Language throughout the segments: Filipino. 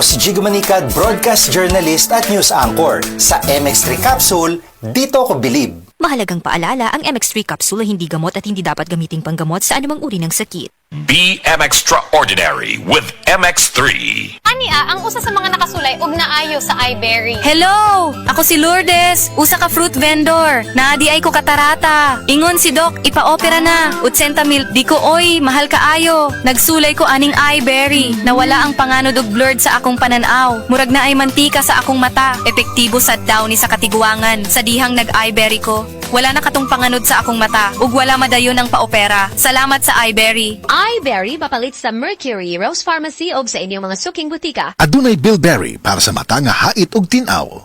Ako si Jigo Manicad, broadcast journalist at news anchor. Sa MX3 Capsule, dito ako bilib. Mahalagang paalala, ang MX3 capsule ay hindi gamot at hindi dapat gamiting panggamot sa anumang uri ng sakit. Be extraordinary with MX3. Ania, ang usa sa mga nakasulay ug naayo sa iBerry. Hello! Ako si Lourdes, usa ka fruit vendor. Naadi ay ko katarata. Ingon si Doc, ipa-opera na. 80 mil, di ko oy, mahal kaayo. Nagsulay ko aning iBerry. Nawala ang panganod ug blurred sa akong pananaw. Murag na ay mantika sa akong mata. Epektibo sa daw ni sa katiguangan. Sa dihang nag-iBerry ko. Wala na katong panganod sa akong mata. Ug wala madayon ang paopera. Salamat sa iBerry. iBerry mapalit sa Mercury, Rose Pharmacy o sa inyong mga suking butika. Adunay Bilberry para sa mata nga hait ug tin-aw.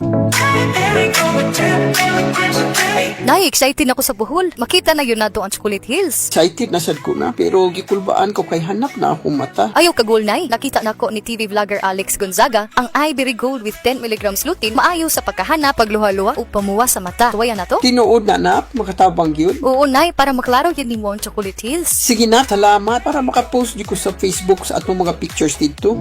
Nay, excited ako sa buhol. Makita na yun na doon ang Chocolate Hills. Excited na sad ko na, pero gikulbaan ko kay hanap na akong mata. Ayaw kagul, Nay. Nakita na ko ni TV vlogger Alex Gonzaga ang iBerry Gold with 10 mg lutein maayo sa pagkahanap, pagluha-luha o pamuwa sa mata. Tuwaya na to? Tinuod na nap, makatabang yun. Oo, Nay, para maklaro yun ni mo ang Chocolate Hills. Sige na, salamat para makapost di ko sa Facebook sa atong mga pictures dito.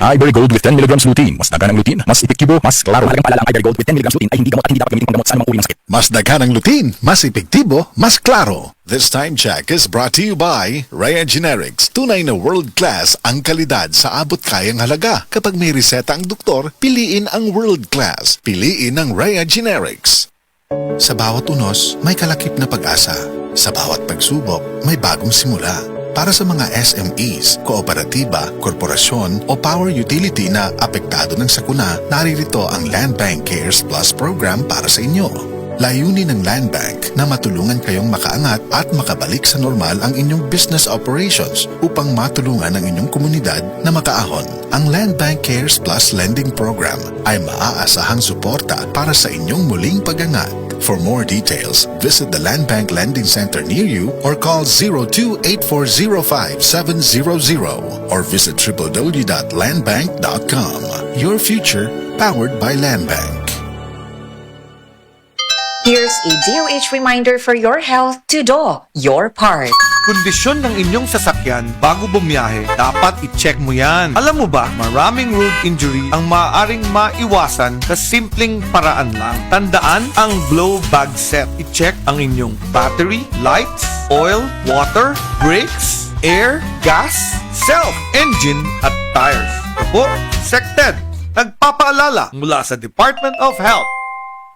iBerry Gold with 10 mg lutein. Mas dagan ang lutein, mas epektibo, mas klaro. Mahalagang paalala, ang iBerry Gold with 10 mg lutein ay hindi gamot at hindi dapat gamitin panggamot sa anumang uri ng sakit. Mas daghan ang lutein, mas epektibo, mas klaro. This time check is brought to you by Raya Generics. Tunay na world class ang kalidad sa abot kayang halaga. Kapag may reseta ang doktor, piliin ang world class. Piliin ang Raya Generics. Sa bawat unos, may kalakip na pag-asa. Sa bawat pagsubok, may bagong simula. Para sa mga SMEs, kooperatiba, korporasyon o power utility na apektado ng sakuna, naririto ang Land Bank Cares Plus program para sa inyo. Layunin ng Land Bank na matulungan kayong makaangat at makabalik sa normal ang inyong business operations upang matulungan ang inyong komunidad na makaahon. Ang Land Bank Cares Plus Lending Program ay maaasahang suporta para sa inyong muling pag-angat. For more details, visit the Land Bank Lending Center near you or call 02-8405-700 or visit www.landbank.com. Your future powered by Land Bank. Here's a DOH reminder for your health to do your part. Kondisyon ng inyong sasakyan bago bumiyahe, dapat i-check mo yan. Alam mo ba, maraming road injury ang maaaring maiwasan sa simpleng paraan lang. Tandaan ang blow bag set. I-check ang inyong battery, lights, oil, water, brakes, air, gas, self, engine, at tires. Ako, SecTed, nagpapaalala mula sa Department of Health.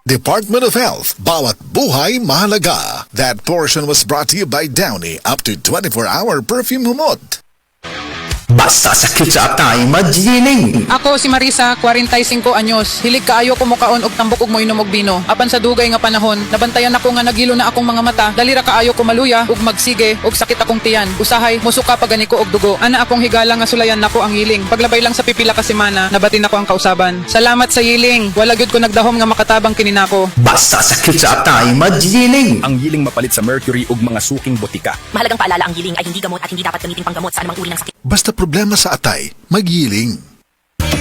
Department of Health, bawat buhay mahalaga. That portion was brought to you by Downy, up to 24-hour perfume humot. Basta sakit sa atay, magjiling. Ako si Marisa, 45 anyos. Hilig kaayo ko mukaon og tambok ug moinom og bino. Apan sa dugay nga panahon, nabantayan ako nga nagilo na akong mga mata. Dalira kaayo ko maluya ug magsige ug sakit akong tiyan. Usahay musuka pa gani ko og dugo. Ana akong higala nga sulayan nako ang hiling. Paglabay lang sa pipila ka semana, nabatin ako ang kausaban. Salamat sa hiling. Wala gyud ko nagdahom nga makatabang kini nako. Basta sakit sa atay, magjiling. Ang yiling mapalit sa Mercury ug mga suking butika. Mahalagang paalala, ang giling ay hindi gamot at hindi dapat gamiting panggamot sa anumang uri ng sakit. Basta problema sa atay, magyiling.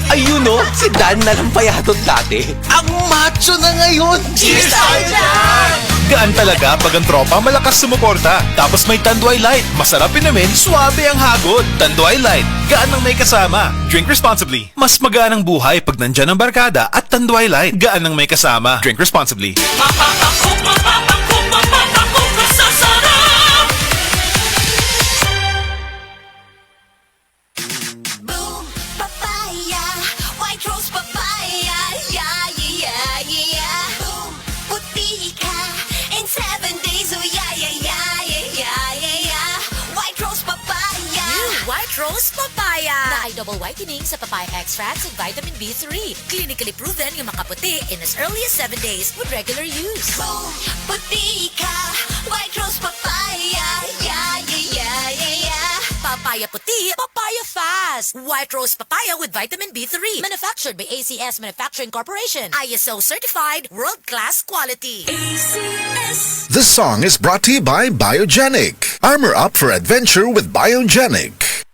Ayun o, si Dan na lang payatot dati. Ang macho na ngayon! Cheers tayo dyan! Gaan talaga pag ang tropa malakas sumuporta. Tapos may Tanduay Light. Masarap namin, suwabe ang hagod. Tanduay Light, gaan ang may kasama. Drink responsibly. Mas magaan ang buhay pag nandyan ang barkada at Tanduay Light, gaan ang may kasama. Drink responsibly. Rose Papaya na ay double whitening sa papaya extracts and vitamin B3. Clinically proven yung makaputi in as early as 7 days with regular use. Puti ka, White Rose Papaya, yeah, yeah, yeah, yeah, yeah. Papaya puti, papaya fast. White Rose Papaya with vitamin B3. Manufactured by ACS Manufacturing Corporation. ISO certified, world-class quality. ACS. This song is brought to you by Biogenic. Armor up for adventure with Biogenic.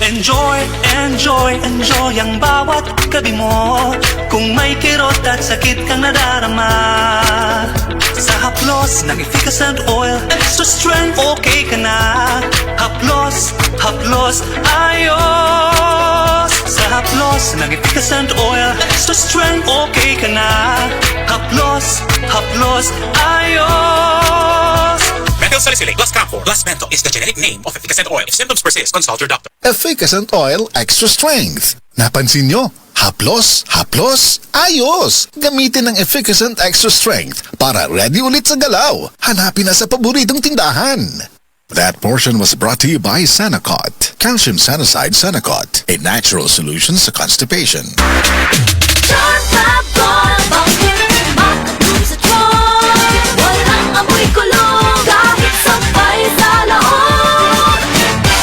Enjoy, enjoy, enjoy ang bawat gabi mo. Kung may kirot at sakit kang nadarama, sa haplos ng efficacent oil, extra strength, okay ka na. Haplos, haplos, ayos. Sa haplos ng efficacent oil, extra strength, okay ka na. Haplos, haplos, ayos. Methyl salicylate plus camphor plus menthol is the generic name of efficacent oil. If symptoms persist, consult your doctor. Efficacent Oil Extra Strength. Napansin nyo? Haplos, haplos, ayos! Gamitin ng Efficacent Extra Strength para ready ulit sa galaw. Hanapin na sa paboritong tindahan. That portion was brought to you by Sanacot. Calcium Sanicide Sanacot, a natural solution sa constipation. Charm Fab Gold, makatulong sa tiyan. Walang amoy kulong, kahit sampay sa laon.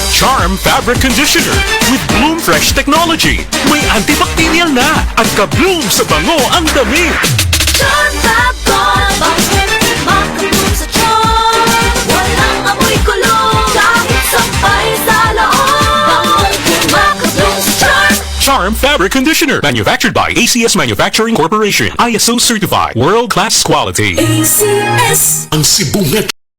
Charm Fabric Conditioner with Bloom Fresh Technology. May antibacterial na at ka-bloom sa bango ang damit. Charm Fab Gold, makatulong sa tiyan. Walang amoy kulong, kahit sampay sa laon. Makatulong sa tiyan. Charm Fabric Conditioner, manufactured by ACS Manufacturing Corporation. ISO certified, world-class quality. ACS. Ang sibungat